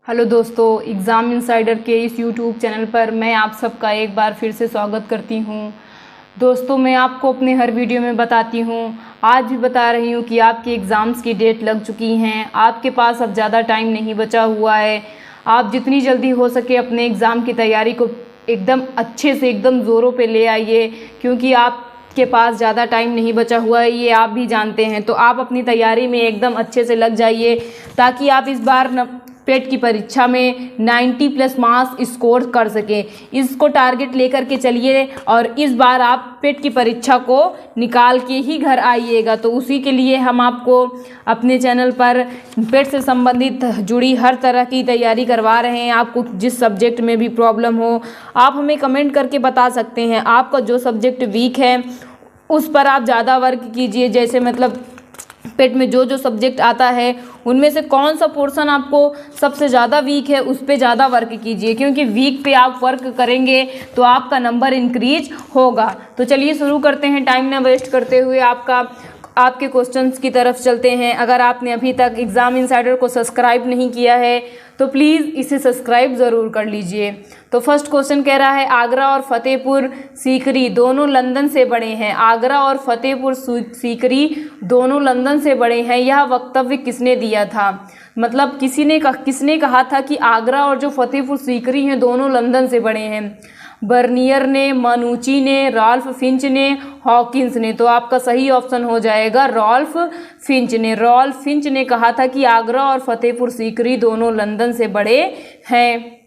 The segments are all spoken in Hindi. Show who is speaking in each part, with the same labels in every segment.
Speaker 1: हेलो दोस्तों, एग्ज़ाम इनसाइडर के इस यूट्यूब चैनल पर मैं आप सबका एक बार फिर से स्वागत करती हूं। दोस्तों, मैं आपको अपने हर वीडियो में बताती हूं, आज भी बता रही हूं कि आपके एग्ज़ाम्स की डेट लग चुकी हैं। आपके पास अब ज़्यादा टाइम नहीं बचा हुआ है। आप जितनी जल्दी हो सके अपने एग्ज़ाम की तैयारी को एकदम अच्छे से एकदम ज़ोरों पे ले आइए, क्योंकि आपके पास ज़्यादा टाइम नहीं बचा हुआ है, ये आप भी जानते हैं। तो आप अपनी तैयारी में एकदम अच्छे से लग जाइए, ताकि आप इस बार पेट की परीक्षा में 90+ मार्क्स स्कोर कर सकें। इसको टारगेट लेकर के चलिए और इस बार आप पेट की परीक्षा को निकाल के ही घर आइएगा। तो उसी के लिए हम आपको अपने चैनल पर पेट से संबंधित जुड़ी हर तरह की तैयारी करवा रहे हैं। आपको जिस सब्जेक्ट में भी प्रॉब्लम हो, आप हमें कमेंट करके बता सकते हैं। आपका जो सब्जेक्ट वीक है उस पर आप ज़्यादा वर्क कीजिए। जैसे मतलब पेट में जो जो सब्जेक्ट आता है उनमें से कौन सा पोर्शन आपको सबसे ज़्यादा वीक है, उस पे ज़्यादा वर्क कीजिए, क्योंकि वीक पे आप वर्क करेंगे तो आपका नंबर इंक्रीज होगा। तो चलिए शुरू करते हैं, टाइम ना वेस्ट करते हुए आपके क्वेश्चंस की तरफ चलते हैं। अगर आपने अभी तक एग्ज़ाम इनसाइडर को सब्सक्राइब नहीं किया है तो प्लीज़ इसे सब्सक्राइब ज़रूर कर लीजिए। तो फर्स्ट क्वेश्चन कह रहा है, आगरा और फतेहपुर सीकरी दोनों लंदन से बड़े हैं। आगरा और फतेहपुर सीकरी दोनों लंदन से बड़े हैं, यह वक्तव्य किसने दिया था? मतलब किसने कहा था कि आगरा और जो फतेहपुर सीकरी हैं दोनों लंदन से बड़े हैं? बर्नियर ने, मानुची ने, रॉल्फ फिंच ने, हॉकिंस ने। तो आपका सही ऑप्शन हो जाएगा रॉल्फ फिंच ने। रॉल्फ फिंच ने कहा था कि आगरा और फतेहपुर सीकरी दोनों लंदन से बड़े हैं।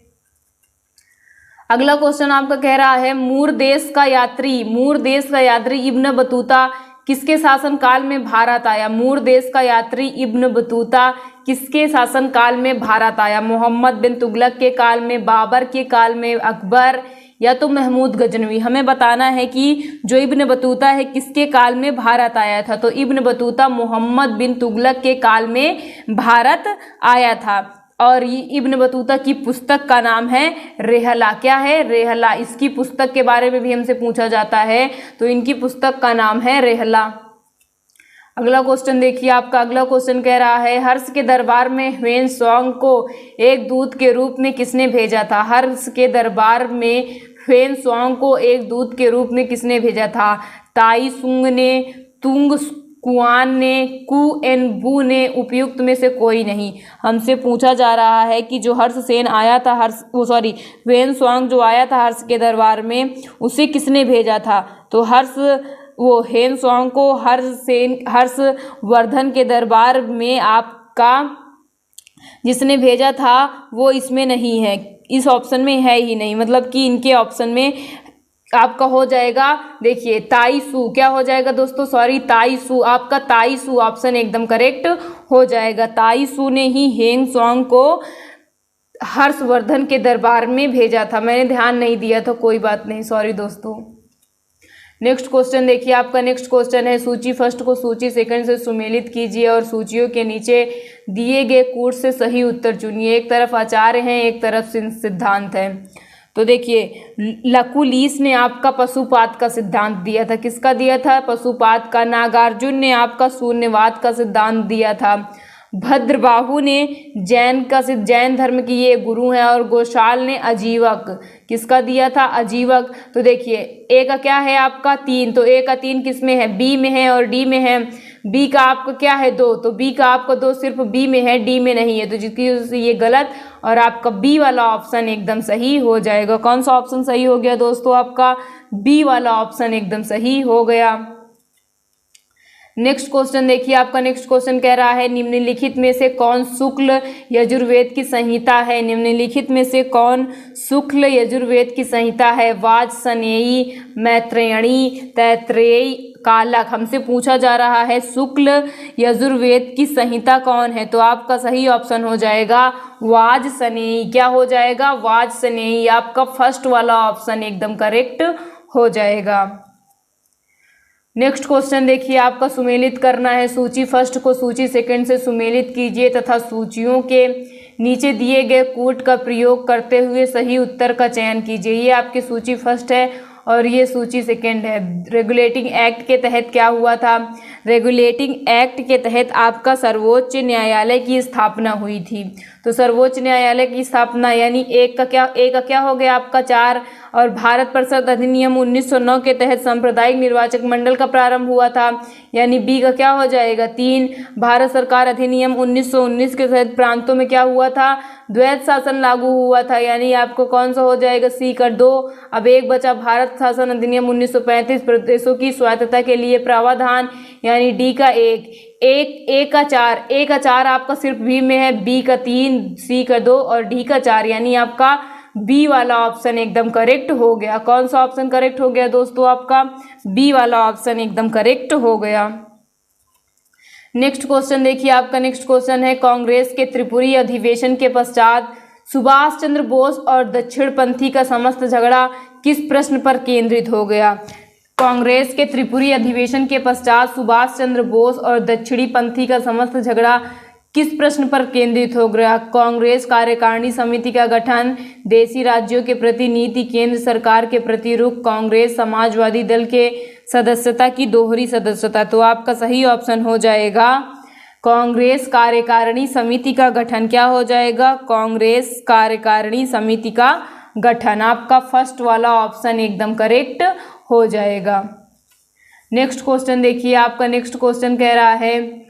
Speaker 1: अगला क्वेश्चन आपका कह रहा है, मूर देश का यात्री इब्न बतूता किसके शासनकाल में भारत आया? मूर देश का यात्री इब्न बतूता किसके शासनकाल में भारत आया? मोहम्मद बिन तुगलक के काल में, बाबर के काल में, अकबर या तो महमूद गजनवी? हमें बताना है कि जो इब्न बतूता है किसके काल में भारत आया था। तो इब्न बतूता मोहम्मद बिन तुगलक के काल में भारत आया था। और ये इब्न बतूता की पुस्तक का नाम है रेहला। क्या है? रेहला। इसकी पुस्तक के बारे में भी हमसे पूछा जाता है, तो इनकी पुस्तक का नाम है रेहला। अगला क्वेश्चन देखिए, आपका अगला क्वेश्चन कह रहा है, हर्ष के दरबार में ह्वेन-त्सांग को एक दूत के रूप में किसने भेजा था? हर्ष के दरबार में ह्वेन-त्सांग को एक दूत के रूप में किसने भेजा था? ताई सुंग ने, तुंग कुआन ने, कुएनबू ने, उपयुक्त में से कोई नहीं। हमसे पूछा जा रहा है कि जो हर्षसेन आया था, ह्वेन-त्सांग जो आया था हर्ष के दरबार में, उसे किसने भेजा था? तो ह्वेन-त्सांग को हर्षवर्धन के दरबार में आपका जिसने भेजा था वो इसमें नहीं है, इस ऑप्शन में है ही नहीं। मतलब कि इनके ऑप्शन में आपका हो जाएगा, देखिए ताई सू। क्या हो जाएगा दोस्तों? ताई सू। आपका ताई सू ऑप्शन एकदम करेक्ट हो जाएगा। ताई सू ने ही ह्वेन-त्सांग को हर्षवर्धन के दरबार में भेजा था। मैंने ध्यान नहीं दिया था, कोई बात नहीं, सॉरी दोस्तों। नेक्स्ट क्वेश्चन देखिए, आपका नेक्स्ट क्वेश्चन है, सूची फर्स्ट को सूची सेकंड से सुमेलित कीजिए और सूचियों के नीचे दिए गए कोर्स से सही उत्तर चुनिए। एक तरफ आचार्य हैं, एक तरफ सिद्धांत है। तो देखिए, लकुलिस ने आपका पशुपात का सिद्धांत दिया था। किसका दिया था? पशुपात का। नागार्जुन ने आपका शून्यवाद का सिद्धांत दिया था। भद्रबाहु ने जैन धर्म की ये गुरु हैं। और गोशाल ने अजीवक। किसका दिया था? अजीवक। तो देखिए, ए का क्या है आपका? 3। तो ए का 3 किस में है? बी में है और डी में है। बी का आपका क्या है? 2। तो बी का आपका 2 सिर्फ बी में है, डी में नहीं है, तो जिसकी वजह से ये गलत और आपका बी वाला ऑप्शन एकदम सही हो जाएगा। कौन सा ऑप्शन सही हो गया दोस्तों? आपका बी वाला ऑप्शन एकदम सही हो गया। नेक्स्ट क्वेश्चन देखिए, आपका नेक्स्ट क्वेश्चन कह रहा है, निम्नलिखित में से कौन शुक्ल यजुर्वेद की संहिता है? निम्नलिखित में से कौन शुक्ल यजुर्वेद की संहिता है? वाजसनेयी, मैत्रेयणी, तैत्तिरीय, कालक। हमसे पूछा जा रहा है शुक्ल यजुर्वेद की संहिता कौन है? तो आपका सही ऑप्शन हो जाएगा वाजसनेयी। क्या हो जाएगा? वाजसनेयी। आपका फर्स्ट वाला ऑप्शन एकदम करेक्ट हो जाएगा। नेक्स्ट क्वेश्चन देखिए, आपका सुमेलित करना है। सूची फर्स्ट को सूची सेकंड से सुमेलित कीजिए तथा सूचियों के नीचे दिए गए कोट का प्रयोग करते हुए सही उत्तर का चयन कीजिए। ये आपकी सूची फर्स्ट है और ये सूची सेकंड है। रेगुलेटिंग एक्ट के तहत क्या हुआ था? रेगुलेटिंग एक्ट के तहत आपका सर्वोच्च न्यायालय की स्थापना हुई थी। तो सर्वोच्च न्यायालय की स्थापना यानी एक का क्या हो गया आपका 4, और भारत परिषद अधिनियम 1909 के तहत सांप्रदायिक निर्वाचक मंडल का प्रारंभ हुआ था, यानी बी का क्या हो जाएगा 3। भारत सरकार अधिनियम 1919 के तहत प्रांतों में क्या हुआ था? द्वैध शासन लागू हुआ था, यानी आपको कौन सा हो जाएगा सी का 2। अब एक बचा भारत शासन अधिनियम 1935 प्रदेशों की स्वायत्तता के लिए प्रावधान, यानी डी का 1। ए का 4 आपका सिर्फ बी में है, बी का 3, सी का 2 और डी का 4, यानी आपका बी वाला ऑप्शन एकदम करेक्ट हो गया। कौन सा ऑप्शन करेक्ट हो गया दोस्तों? आपका बी वाला ऑप्शन एकदम करेक्ट हो गया। नेक्स्ट क्वेश्चन देखिए, आपका नेक्स्ट क्वेश्चन है कांग्रेस के त्रिपुरी अधिवेशन के पश्चात सुभाष चंद्र बोस और दक्षिणपंथी का समस्त झगड़ा किस प्रश्न पर केंद्रित हो गया? कांग्रेस के त्रिपुरी अधिवेशन के पश्चात सुभाष चंद्र बोस और दक्षिणी पंथी का समस्त झगड़ा किस प्रश्न पर केंद्रित हो गया? कांग्रेस कार्यकारिणी समिति का गठन, देशी राज्यों के प्रति नीति, केंद्र सरकार के प्रति रुख, कांग्रेस समाजवादी दल के सदस्यता की दोहरी सदस्यता। तो आपका सही ऑप्शन हो जाएगा कांग्रेस कार्यकारिणी समिति का गठन। क्या हो जाएगा? कांग्रेस कार्यकारिणी समिति का गठन। आपका फर्स्ट वाला ऑप्शन एकदम करेक्ट हो जाएगा। नेक्स्ट क्वेश्चन देखिए, आपका नेक्स्ट क्वेश्चन कह रहा है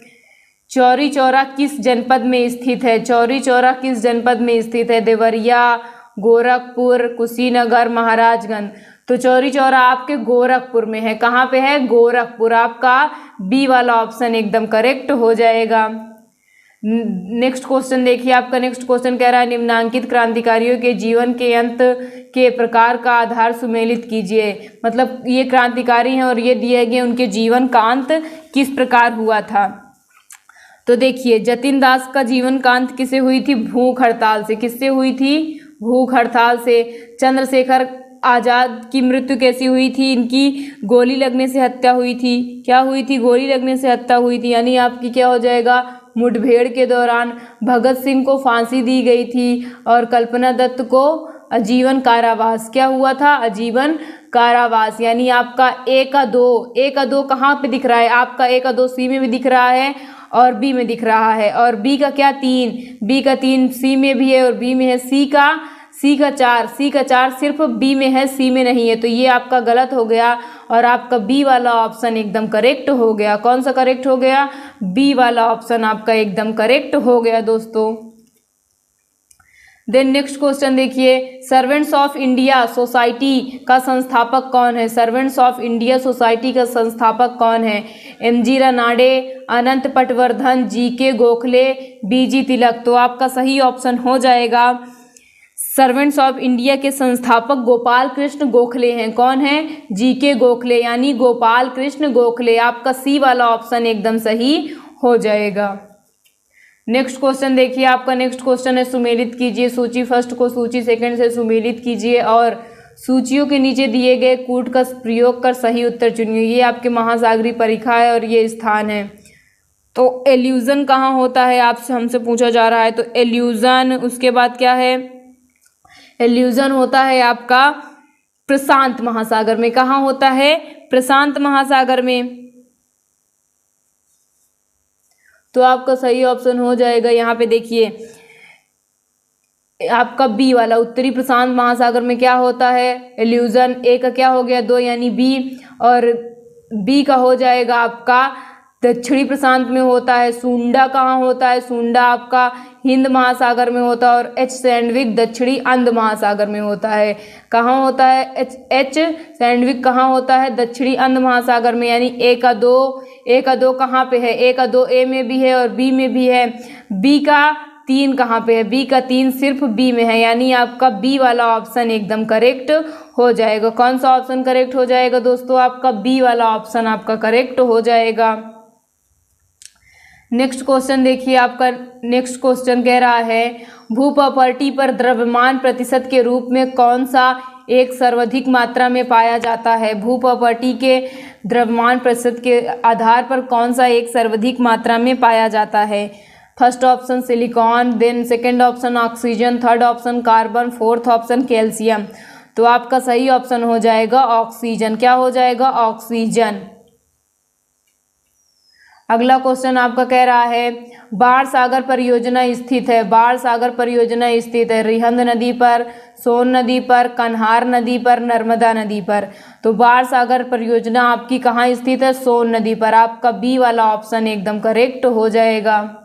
Speaker 1: चौरी चौरा किस जनपद में स्थित है? चौरी चौरा किस जनपद में स्थित है? देवरिया, गोरखपुर, कुशीनगर, महाराजगंज। तो चौरी चौरा आपके गोरखपुर में है। कहाँ पे है? गोरखपुर। आपका बी वाला ऑप्शन एकदम करेक्ट हो जाएगा। नेक्स्ट क्वेश्चन देखिए, आपका नेक्स्ट क्वेश्चन कह रहा है निम्नांकित क्रांतिकारियों के जीवन के अंत के प्रकार का आधार सुमेलित कीजिए। मतलब ये क्रांतिकारी हैं और ये दिए गए उनके जीवन का अंत किस प्रकार हुआ था। तो देखिए जतिन दास का जीवन का अंत किससे हुई थी? भूख हड़ताल से। किससे हुई थी? भूख हड़ताल से। चंद्रशेखर आजाद की मृत्यु कैसी हुई थी? इनकी गोली लगने से हत्या हुई थी। क्या हुई थी? गोली लगने से हत्या हुई थी, यानी आपकी क्या हो जाएगा मुठभेड़ के दौरान। भगत सिंह को फांसी दी गई थी और कल्पना दत्त को आजीवन कारावास। क्या हुआ था? आजीवन कारावास। यानी आपका ए का 2 कहाँ पे दिख रहा है? आपका ए का 2 सी में भी दिख रहा है और बी में दिख रहा है, और बी का क्या 3, बी का 3 सी में भी है और बी में है। सी का 4 सिर्फ बी में है, सी में नहीं है। तो ये आपका गलत हो गया और आपका बी वाला ऑप्शन एकदम करेक्ट हो गया। कौन सा करेक्ट हो गया? बी वाला ऑप्शन आपका एकदम करेक्ट हो गया दोस्तों। देन नेक्स्ट क्वेश्चन देखिए, सर्वेंट्स ऑफ इंडिया सोसाइटी का संस्थापक कौन है? सर्वेंट्स ऑफ इंडिया सोसाइटी का संस्थापक कौन है? एम.जी. रानाडे, अनंत पटवर्धन, जी.के. गोखले, बी.जी. तिलक। तो आपका सही ऑप्शन हो जाएगा सर्वेंट्स ऑफ इंडिया के संस्थापक गोपाल कृष्ण गोखले हैं। कौन है? जी.के. गोखले, यानी गोपाल कृष्ण गोखले। आपका सी वाला ऑप्शन एकदम सही हो जाएगा। नेक्स्ट क्वेश्चन देखिए, आपका नेक्स्ट क्वेश्चन है सुमेलित कीजिए सूची फर्स्ट को सूची सेकंड से सुमेलित कीजिए और सूचियों के नीचे दिए गए कूट का प्रयोग कर सही उत्तर चुनिए। ये आपके महासागरीय परीक्षा है और ये स्थान है। तो एल्यूजन कहाँ होता है आपसे हमसे पूछा जा रहा है। तो एल्यूजन, उसके बाद क्या है? एल्यूजन होता है आपका प्रशांत महासागर में। कहाँ होता है? प्रशांत महासागर में। तो आपका सही ऑप्शन हो जाएगा यहाँ पे देखिए आपका बी वाला उत्तरी प्रशांत महासागर में क्या होता है? एल्यूजन। ए का क्या हो गया 2 यानी बी, और बी का हो जाएगा आपका दक्षिणी प्रशांत में होता है। सुंडा कहाँ होता है? सुंडा आपका हिंद महासागर में होता है और एच सैंडविक दक्षिणी अंध महासागर में होता है। कहाँ होता है? एच सैंडविक कहाँ होता है? दक्षिणी अंध महासागर में। यानी ए का 2 कहाँ पे है? ए का 2 ए में भी है और बी में भी है। बी का 3 कहाँ पे है? बी का 3 सिर्फ बी में है, यानी आपका बी वाला ऑप्शन एकदम करेक्ट हो जाएगा। कौन सा ऑप्शन करेक्ट हो जाएगा दोस्तों? आपका बी वाला ऑप्शन आपका करेक्ट हो जाएगा। नेक्स्ट क्वेश्चन देखिए, आपका नेक्स्ट क्वेश्चन कह रहा है भू प्रॉपर्टी पर द्रव्यमान प्रतिशत के रूप में कौन सा एक सर्वाधिक मात्रा में पाया जाता है? भू प्रॉपर्टी के द्रव्यमान प्रतिशत के आधार पर कौन सा एक सर्वाधिक मात्रा में पाया जाता है? First option silicon, then second option oxygen, third option carbon, fourth option calcium. तो आपका सही ऑप्शन हो जाएगा ऑक्सीजन। क्या हो जाएगा? ऑक्सीजन। अगला क्वेश्चन आपका कह रहा है बाण सागर परियोजना स्थित है। बाण सागर परियोजना स्थित है रिहंद नदी पर, सोन नदी पर, कन्हार नदी पर, नर्मदा नदी पर। तो बाण सागर परियोजना आपकी कहाँ स्थित है? सोन नदी पर। आपका बी वाला ऑप्शन एकदम करेक्ट हो जाएगा।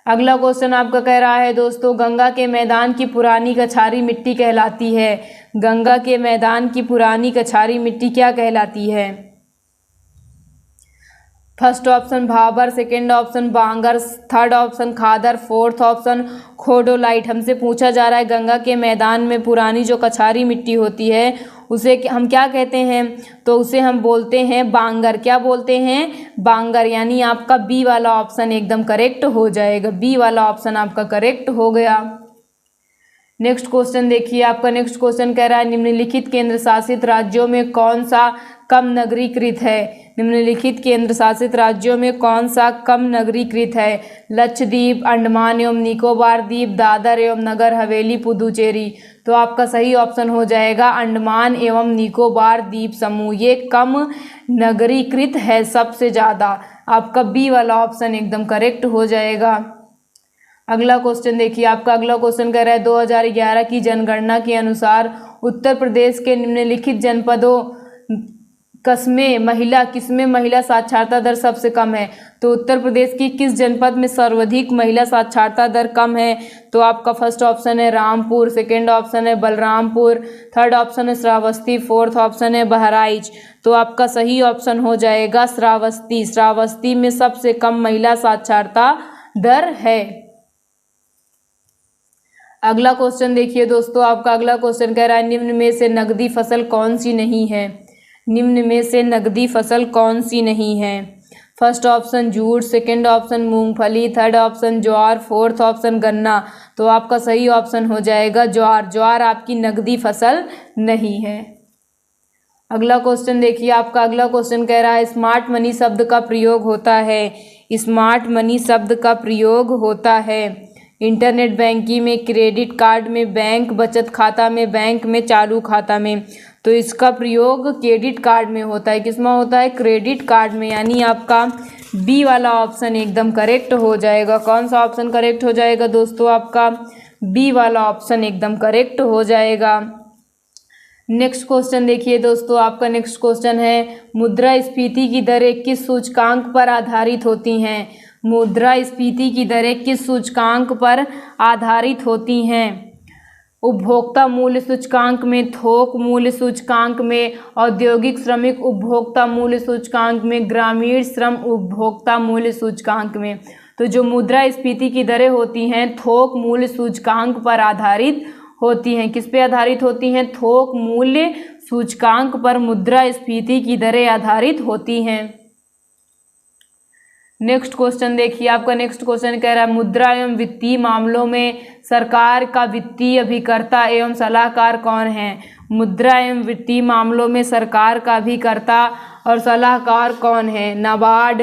Speaker 1: अगला क्वेश्चन आपका कह रहा है दोस्तों गंगा के मैदान की पुरानी कछारी मिट्टी कहलाती है। गंगा के मैदान की पुरानी कछारी मिट्टी क्या कहलाती है? First option Bhabar, second option Bangar, third option Khadar, fourth option khondalite. हमसे पूछा जा रहा है गंगा के मैदान में पुरानी जो कछारी मिट्टी होती है उसे हम क्या कहते हैं? तो उसे हम बोलते हैं बांगर। क्या बोलते हैं? बांगर। यानी आपका बी वाला ऑप्शन एकदम करेक्ट हो जाएगा। बी वाला ऑप्शन आपका करेक्ट हो गया। नेक्स्ट क्वेश्चन देखिए, आपका नेक्स्ट क्वेश्चन कह रहा है निम्नलिखित केंद्र शासित राज्यों में कौन सा कम नगरीकृत है? निम्नलिखित केंद्र शासित राज्यों में कौन सा कम नगरीकृत है? लक्षद्वीप, अंडमान एवं निकोबार द्वीप, दादर एवं नगर हवेली, पुदुचेरी। तो आपका सही ऑप्शन हो जाएगा अंडमान एवं निकोबार द्वीप समूह। ये कम नगरीकृत है सबसे ज़्यादा। आपका बी वाला ऑप्शन एकदम करेक्ट हो जाएगा। अगला क्वेश्चन देखिए, आपका अगला क्वेश्चन कह रहा है 2011 की जनगणना के अनुसार उत्तर प्रदेश के निम्नलिखित जनपदों किसमें महिला साक्षरता दर सबसे कम है? तो उत्तर प्रदेश की किस जनपद में सर्वाधिक महिला साक्षरता दर कम है? तो आपका फर्स्ट ऑप्शन है रामपुर, सेकेंड ऑप्शन है बलरामपुर, थर्ड ऑप्शन है श्रावस्ती, फोर्थ ऑप्शन है बहराइच। तो आपका सही ऑप्शन हो जाएगा श्रावस्ती। श्रावस्ती में सबसे कम महिला साक्षरता दर है। अगला क्वेश्चन देखिए दोस्तों, आपका अगला क्वेश्चन कह रहा है निम्न में से नकदी फसल कौन सी नहीं है? निम्न में से नकदी फसल कौन सी नहीं है? First option jute, second option मूंगफली, थर्ड ऑप्शन ज्वार, फोर्थ ऑप्शन गन्ना। तो आपका सही ऑप्शन हो जाएगा ज्वार। ज्वार आपकी नकदी फसल नहीं है। अगला क्वेश्चन देखिए, आपका अगला क्वेश्चन कह रहा है स्मार्ट मनी शब्द का प्रयोग होता है। स्मार्ट मनी शब्द का प्रयोग होता है इंटरनेट बैंकिंग में, क्रेडिट कार्ड में, बैंक बचत खाता में, बैंक में, चालू खाता में। तो इसका प्रयोग क्रेडिट कार्ड में होता है। किसमें होता है? क्रेडिट कार्ड में। यानी आपका बी वाला ऑप्शन एकदम करेक्ट हो जाएगा। कौन सा ऑप्शन करेक्ट हो जाएगा दोस्तों? आपका बी वाला ऑप्शन एकदम करेक्ट हो जाएगा। नेक्स्ट क्वेश्चन देखिए दोस्तों, आपका नेक्स्ट क्वेश्चन है मुद्रास्फीति की दरें किस सूचकांक पर आधारित होती हैं? मुद्रास्फीति की दरें किस सूचकांक पर आधारित होती हैं? उपभोक्ता मूल्य सूचकांक में, थोक मूल्य सूचकांक में, औद्योगिक श्रमिक उपभोक्ता मूल्य सूचकांक में, ग्रामीण श्रम उपभोक्ता मूल्य सूचकांक में। तो जो मुद्रास्फीति की दरें होती हैं थोक मूल्य सूचकांक पर आधारित होती हैं। किस पे आधारित होती हैं? थोक मूल्य सूचकांक पर मुद्रास्फीति की दरें आधारित होती हैं। नेक्स्ट क्वेश्चन देखिए, आपका नेक्स्ट क्वेश्चन कह रहा है मुद्रा एवं वित्तीय मामलों में सरकार का वित्तीय अभिकर्ता एवं सलाहकार कौन है? मुद्रा एवं वित्तीय मामलों में सरकार का अभिकर्ता और सलाहकार कौन है? नाबार्ड,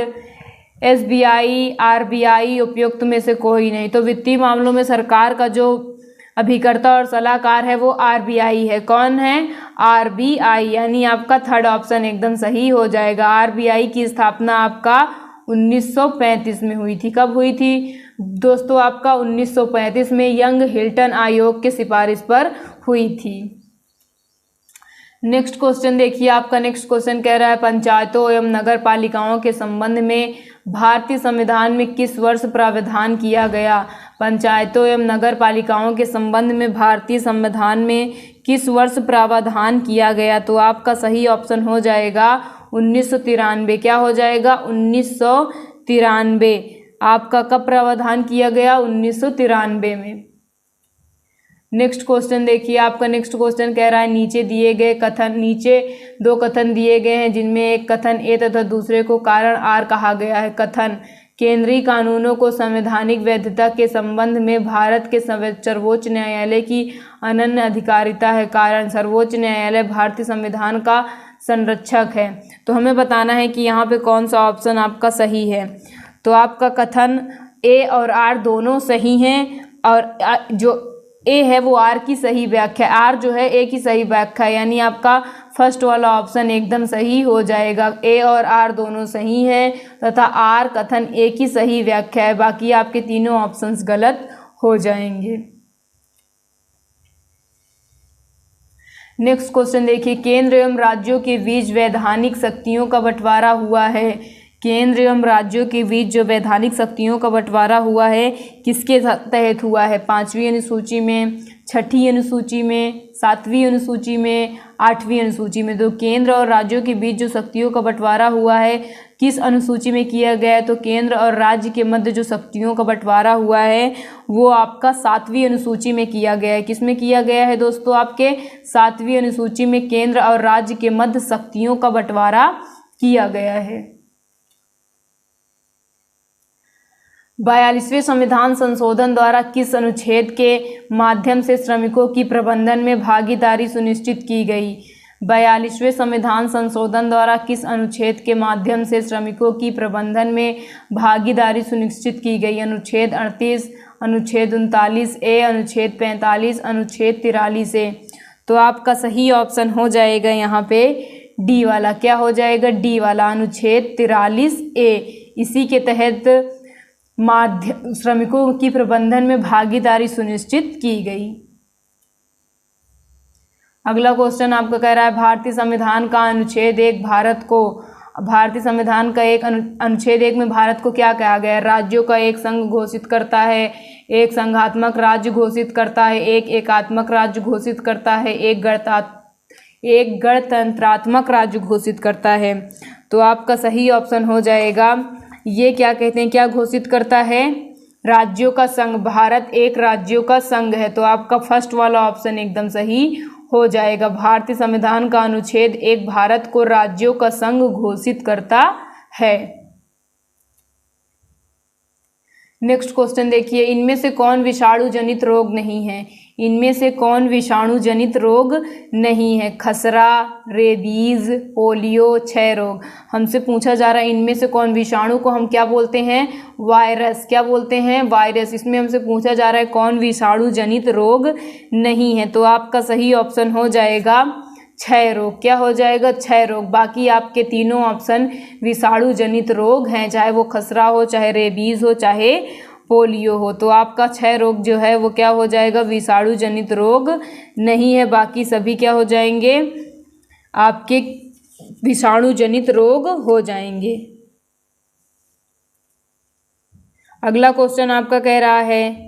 Speaker 1: SBI, RBI, उपयुक्त में से कोई नहीं। तो वित्तीय मामलों में सरकार का जो अभिकर्ता और सलाहकार है वो RBI है। कौन है? RBI। यानी आपका थर्ड ऑप्शन एकदम सही हो जाएगा। RBI की स्थापना आपका 1935 में हुई थी। कब हुई थी दोस्तों? आपका 1935 में यंग हिल्टन आयोग के सिफारिश पर हुई थी। नेक्स्ट क्वेश्चन देखिए, आपका नेक्स्ट क्वेश्चन कह रहा है पंचायतों एवं नगर पालिकाओं के संबंध में भारतीय संविधान में किस वर्ष प्रावधान किया गया? पंचायतों एवं नगर पालिकाओं के संबंध में भारतीय संविधान में किस वर्ष प्रावधान किया गया? तो आपका सही ऑप्शन हो जाएगा 1993। क्या हो जाएगा? 1993। आपका कब प्रावधान किया गया? 1993 में। नेक्स्ट क्वेश्चन देखिए, आपका नेक्स्ट क्वेश्चन कह रहा है नीचे दो कथन दिए गए हैं जिनमें एक कथन ए तथा दूसरे को कारण आर कहा गया है। कथन केंद्रीय कानूनों को संवैधानिक वैधता के संबंध में भारत के सर्वोच्च न्यायालय की अनन्य अधिकारिता है। कारण सर्वोच्च न्यायालय भारतीय संविधान का संरक्षक है। तो हमें बताना है कि यहाँ पे कौन सा ऑप्शन आपका सही है। तो आपका कथन ए और आर दोनों सही हैं और जो ए है वो आर की सही व्याख्या, आर जो है ए की सही व्याख्या है, यानी आपका फर्स्ट वाला ऑप्शन एकदम सही हो जाएगा। ए और आर दोनों सही हैं तथा आर कथन ए की सही व्याख्या है, बाकी आपके तीनों ऑप्शंस गलत हो जाएंगे। नेक्स्ट क्वेश्चन देखिए, केंद्र एवं राज्यों के बीच वैधानिक शक्तियों का बंटवारा हुआ है। केंद्र एवं राज्यों के बीच जो वैधानिक शक्तियों का बंटवारा हुआ है किसके तहत हुआ है? 5वीं अनुसूची में, 6ठी अनुसूची में, 7वीं अनुसूची में, 8वीं अनुसूची में। तो केंद्र और राज्यों के बीच जो शक्तियों का बंटवारा हुआ है किस अनुसूची में किया गया है? तो केंद्र और राज्य के मध्य जो शक्तियों का बंटवारा हुआ है वो आपका 7वीं अनुसूची में किया गया है। किस में किया गया है दोस्तों? आपके 7वीं अनुसूची में केंद्र और राज्य के मध्य शक्तियों का बंटवारा किया गया है। 42वें संविधान संशोधन द्वारा किस अनुच्छेद के माध्यम से श्रमिकों की प्रबंधन में भागीदारी सुनिश्चित की गई? 42वें संविधान संशोधन द्वारा किस अनुच्छेद के माध्यम से श्रमिकों की प्रबंधन में भागीदारी सुनिश्चित की गई? अनुच्छेद 38, अनुच्छेद 39 ए, अनुच्छेद 45, अनुच्छेद 43 ए। तो आपका सही ऑप्शन हो जाएगा यहाँ पे डी वाला। क्या हो जाएगा? डी वाला, अनुच्छेद 43 ए। इसी के तहत श्रमिकों की प्रबंधन में भागीदारी सुनिश्चित की गई। अगला क्वेश्चन आपका कह रहा है भारतीय संविधान का अनुच्छेद 1 भारत को, भारतीय संविधान का एक अनुच्छेद 1 में भारत को क्या कहा गया है? राज्यों का एक संघ घोषित करता है, एक संघात्मक राज्य घोषित करता है, एक एकात्मक राज्य घोषित करता है, एक गणतंत्रात्मक राज्य घोषित करता है। तो आपका सही ऑप्शन हो जाएगा, ये क्या कहते हैं, क्या घोषित करता है? राज्यों का संघ। भारत एक राज्यों का संघ है, तो आपका फर्स्ट वाला ऑप्शन एकदम सही हो जाएगा। भारतीय संविधान का अनुच्छेद 1 भारत को राज्यों का संघ घोषित करता है। नेक्स्ट क्वेश्चन देखिए, इनमें से कौन विषाणु जनित रोग नहीं है? इनमें से कौन विषाणु जनित रोग नहीं है? खसरा, रेबीज, पोलियो, क्षय रोग। हमसे पूछा जा रहा है इनमें से कौन, विषाणु को हम क्या बोलते हैं? वायरस। क्या बोलते हैं? वायरस। इसमें हमसे पूछा जा रहा है कौन विषाणु जनित रोग नहीं है? तो आपका सही ऑप्शन हो जाएगा क्षय रोग। क्या हो जाएगा? क्षय रोग। बाकी आपके तीनों ऑप्शन विषाणु जनित रोग हैं, चाहे वो खसरा हो, चाहे रेबीज हो, चाहे पोलियो हो। तो आपका क्षय रोग जो है वो क्या हो जाएगा? विषाणु जनित रोग नहीं है। बाकी सभी क्या हो जाएंगे? आपके विषाणु जनित रोग हो जाएंगे। अगला क्वेश्चन आपका कह रहा है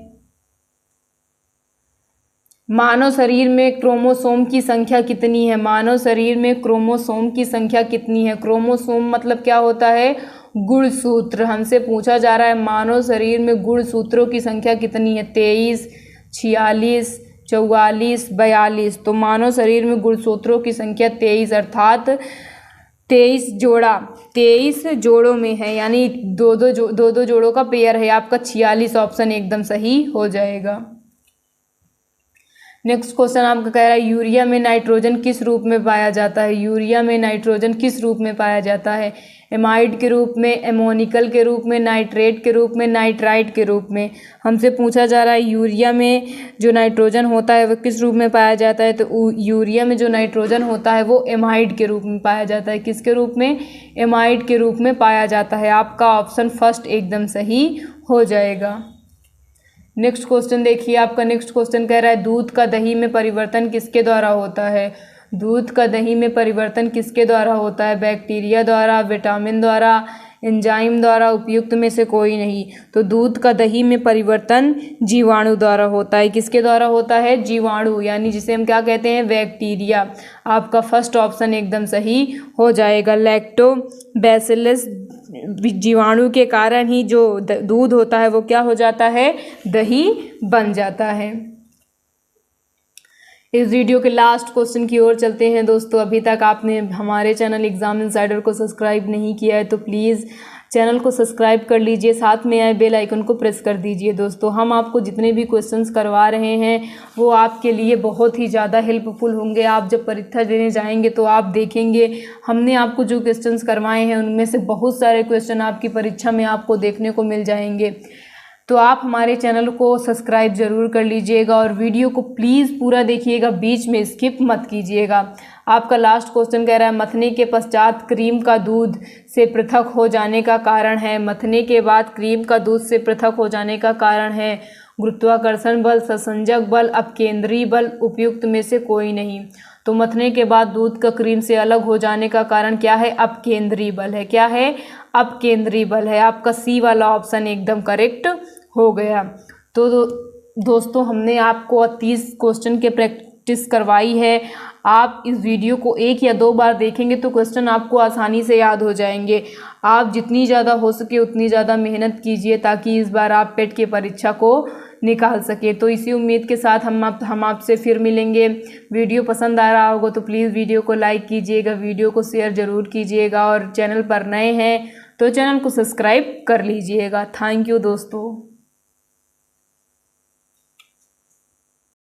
Speaker 1: मानव शरीर में क्रोमोसोम की संख्या कितनी है? मानव शरीर में क्रोमोसोम की संख्या कितनी है? क्रोमोसोम मतलब क्या होता है? गुणसूत्र। हमसे पूछा जा रहा है मानव शरीर में गुणसूत्रों की संख्या कितनी है? 23, 46, 44, 42। तो मानव शरीर में गुणसूत्रों की संख्या 23 अर्थात 23 जोड़ों में है, यानी दो दो जोड़ों का पेयर है। आपका 46 ऑप्शन एकदम सही हो जाएगा। नेक्स्ट क्वेश्चन आपका कह रहा है यूरिया में नाइट्रोजन किस रूप में पाया जाता है? यूरिया में नाइट्रोजन किस रूप में पाया जाता है? एमाइड के रूप में, एमोनिकल के रूप में, नाइट्रेट के रूप में, नाइट्राइट के रूप में। हमसे पूछा जा रहा है यूरिया में जो नाइट्रोजन होता है वो किस रूप में पाया जाता है? तो यूरिया में जो नाइट्रोजन होता है वो एमाइड के रूप में पाया जाता है। किसके रूप में? एमाइड के रूप में पाया जाता है। आपका ऑप्शन फर्स्ट एकदम सही हो जाएगा। नेक्स्ट क्वेश्चन देखिए, आपका नेक्स्ट क्वेश्चन कह रहा है दूध का दही में परिवर्तन किसके द्वारा होता है? दूध का दही में परिवर्तन किसके द्वारा होता है? बैक्टीरिया द्वारा, विटामिन द्वारा, एंजाइम द्वारा, उपयुक्त में से कोई नहीं। तो दूध का दही में परिवर्तन जीवाणु द्वारा होता है। किसके द्वारा होता है? जीवाणु, यानी जिसे हम क्या कहते हैं? बैक्टीरिया। आपका फर्स्ट ऑप्शन एकदम सही हो जाएगा। लैक्टोबैसिलस जीवाणु के कारण ही जो दूध होता है वो क्या हो जाता है? दही बन जाता है। इस वीडियो के लास्ट क्वेश्चन की ओर चलते हैं दोस्तों। अभी तक आपने हमारे चैनल एग्जाम इनसाइडर को सब्सक्राइब नहीं किया है तो प्लीज़ चैनल को सब्सक्राइब कर लीजिए, साथ में आए बेल आइकन को प्रेस कर दीजिए। दोस्तों हम आपको जितने भी क्वेश्चंस करवा रहे हैं वो आपके लिए बहुत ही ज़्यादा हेल्पफुल होंगे। आप जब परीक्षा देने जाएंगे तो आप देखेंगे हमने आपको जो क्वेश्चंस करवाए हैं उनमें से बहुत सारे क्वेश्चन आपकी परीक्षा में आपको देखने को मिल जाएंगे। तो आप हमारे चैनल को सब्सक्राइब ज़रूर कर लीजिएगा और वीडियो को प्लीज़ पूरा देखिएगा, बीच में स्किप मत कीजिएगा। आपका लास्ट क्वेश्चन कह रहा है मथने के पश्चात क्रीम का दूध से पृथक हो जाने का कारण है। मथने के बाद क्रीम का दूध से पृथक हो जाने का कारण है गुरुत्वाकर्षण बल, संसंजक बल, अपकेंद्री बल, उपयुक्त में से कोई नहीं। तो मथने के बाद दूध का क्रीम से अलग हो जाने का कारण क्या है? अपकेंद्री बल है। क्या है? अपकेंद्री बल है। आपका सी वाला ऑप्शन एकदम करेक्ट हो गया। तो दोस्तों हमने आपको 30 क्वेश्चन के प्रैक्टिस करवाई है। आप इस वीडियो को 1 या 2 बार देखेंगे तो क्वेश्चन आपको आसानी से याद हो जाएंगे। आप जितनी ज़्यादा हो सके उतनी ज़्यादा मेहनत कीजिए ताकि इस बार आप पेट की परीक्षा को निकाल सके। तो इसी उम्मीद के साथ हम आपसे फिर मिलेंगे। वीडियो पसंद आ रहा होगा तो प्लीज़ वीडियो को लाइक कीजिएगा, वीडियो को शेयर ज़रूर कीजिएगा और चैनल पर नए हैं तो चैनल को सब्सक्राइब कर लीजिएगा। थैंक यू दोस्तों।